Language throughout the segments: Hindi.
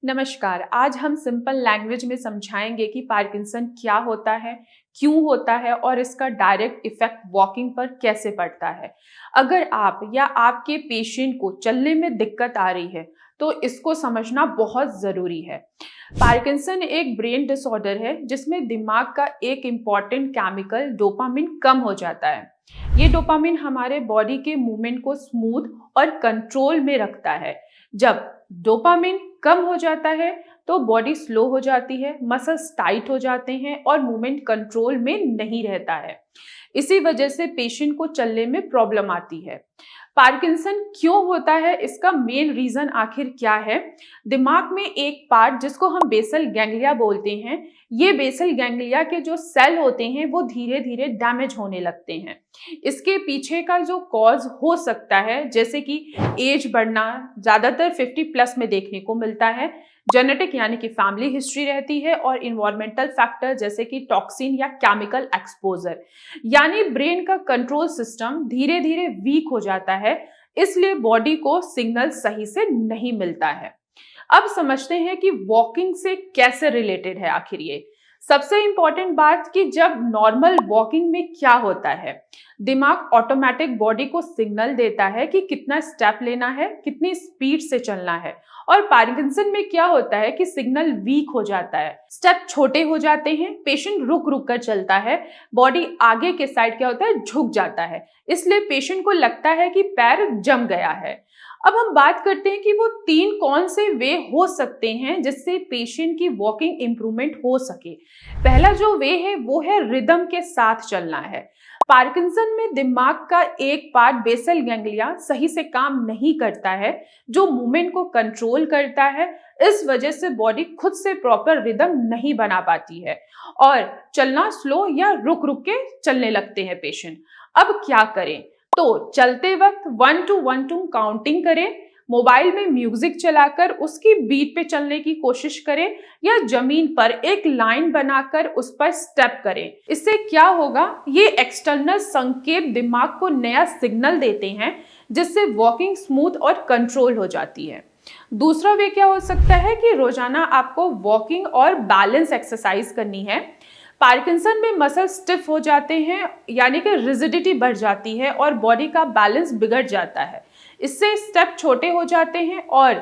नमस्कार। आज हम सिंपल लैंग्वेज में समझाएंगे कि पार्किंसन क्या होता है, क्यों होता है और इसका डायरेक्ट इफेक्ट वॉकिंग पर कैसे पड़ता है। अगर आप या आपके पेशेंट को चलने में दिक्कत आ रही है तो इसको समझना बहुत ज़रूरी है। पार्किंसन एक ब्रेन डिसऑर्डर है जिसमें दिमाग का एक इम्पॉर्टेंट केमिकल डोपामिन कम हो जाता है। ये डोपामिन हमारे बॉडी के मूवमेंट को स्मूथ और कंट्रोल में रखता है। जब डोपामिन कम हो जाता है तो बॉडी स्लो हो जाती है, मसल्स टाइट हो जाते हैं और मूवमेंट कंट्रोल में नहीं रहता है। इसी वजह से पेशेंट को चलने में प्रॉब्लम आती है। पार्किंसन क्यों होता है, इसका मेन रीजन आखिर क्या है? दिमाग में एक पार्ट जिसको हम बेसल गैंग्लिया बोलते हैं, ये बेसल गैंग्लिया के जो सेल होते हैं वो धीरे धीरे डैमेज होने लगते हैं। इसके पीछे का जो कॉज हो सकता है, जैसे कि एज बढ़ना, ज्यादातर 50+ में देखने को मिलता है, जेनेटिक यानी कि फैमिली हिस्ट्री रहती है, और इन्वायरमेंटल फैक्टर जैसे कि टॉक्सिन या केमिकल एक्सपोजर। यानी ब्रेन का कंट्रोल सिस्टम धीरे धीरे वीक हो जाता है, इसलिए बॉडी को सिग्नल सही से नहीं मिलता है। अब समझते हैं कि वॉकिंग से कैसे रिलेटेड है आखिर ये। सबसे इंपॉर्टेंट बात कि जब नॉर्मल वॉकिंग में क्या होता है, दिमाग ऑटोमेटिक बॉडी को सिग्नल देता है कि कितना स्टेप लेना है, कितनी स्पीड से चलना है। और पार्किंसन में क्या होता है कि सिग्नल वीक हो जाता है, स्टेप छोटे हो जाते हैं, पेशेंट रुक रुक कर चलता है, बॉडी आगे के साइड क्या होता है, झुक जाता है, इसलिए पेशेंट को लगता है कि पैर जम गया है। अब हम बात करते हैं कि वो 3 कौन से वे हो सकते हैं जिससे पेशेंट की वॉकिंग इंप्रूवमेंट हो सके। पहला जो वे है वो है रिदम के साथ चलना है। पार्किंसन में दिमाग का एक पार्ट बेसल गैंग्लिया सही से काम नहीं करता है, जो मूवमेंट को कंट्रोल करता है। इस वजह से बॉडी खुद से प्रॉपर रिदम नहीं बना पाती है और चलना स्लो या रुक रुक के चलने लगते हैं पेशेंट। अब क्या करें? तो चलते वक्त 1 to 1 2 काउंटिंग करें, मोबाइल में म्यूजिक चलाकर उसकी बीट पे चलने की कोशिश करें, या जमीन पर एक लाइन बनाकर उस पर स्टेप करें। इससे क्या होगा, ये एक्सटर्नल संकेत दिमाग को नया सिग्नल देते हैं जिससे वॉकिंग स्मूथ और कंट्रोल हो जाती है। दूसरा वे क्या हो सकता है कि रोजाना आपको वॉकिंग और बैलेंस एक्सरसाइज करनी है। पार्किंसन में मसल स्टिफ हो जाते हैं, यानी कि रिजिडिटी बढ़ जाती है और बॉडी का बैलेंस बिगड़ जाता है। इससे स्टेप छोटे हो जाते हैं और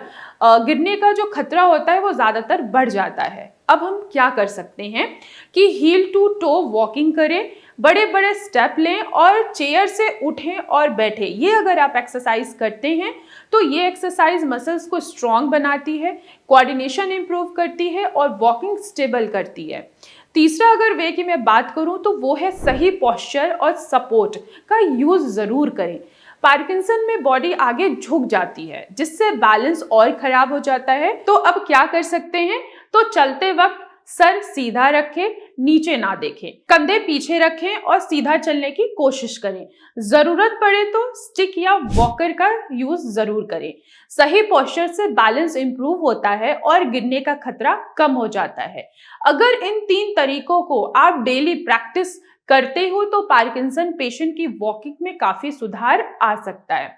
गिरने का जो खतरा होता है वो ज़्यादातर बढ़ जाता है। अब हम क्या कर सकते हैं कि हील टू टो वॉकिंग करें, बड़े बड़े स्टेप लें और चेयर से उठें और बैठें। ये अगर आप एक्सरसाइज करते हैं तो ये एक्सरसाइज मसल्स को स्ट्रॉन्ग बनाती है, कोऑर्डिनेशन इंप्रूव करती है और वॉकिंग स्टेबल करती है। तीसरा अगर वे की मैं बात करूं तो वो है सही पोस्चर और सपोर्ट का यूज जरूर करें। पार्किंसन में बॉडी आगे झुक जाती है जिससे बैलेंस और खराब हो जाता है। तो अब क्या कर सकते हैं? तो चलते वक्त सर सीधा रखें, नीचे ना देखें, कंधे पीछे रखें और सीधा चलने की कोशिश करें। जरूरत पड़े तो स्टिक या वॉकर का यूज जरूर करें। सही पोस्चर से बैलेंस इंप्रूव होता है और गिरने का खतरा कम हो जाता है। अगर इन 3 तरीकों को आप डेली प्रैक्टिस करते हो तो पार्किंसन पेशेंट की वॉकिंग में काफी सुधार आ सकता है।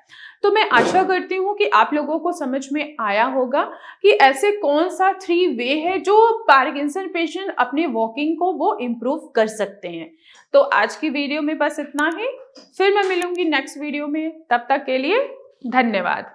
तो मैं आशा करती हूँ कि आप लोगों को समझ में आया होगा कि ऐसे कौन सा 3 वे है जो पार्किंसन पेशेंट अपने वॉकिंग को वो इम्प्रूव कर सकते हैं। तो आज की वीडियो में बस इतना ही, फिर मैं मिलूंगी नेक्स्ट वीडियो में। तब तक के लिए धन्यवाद।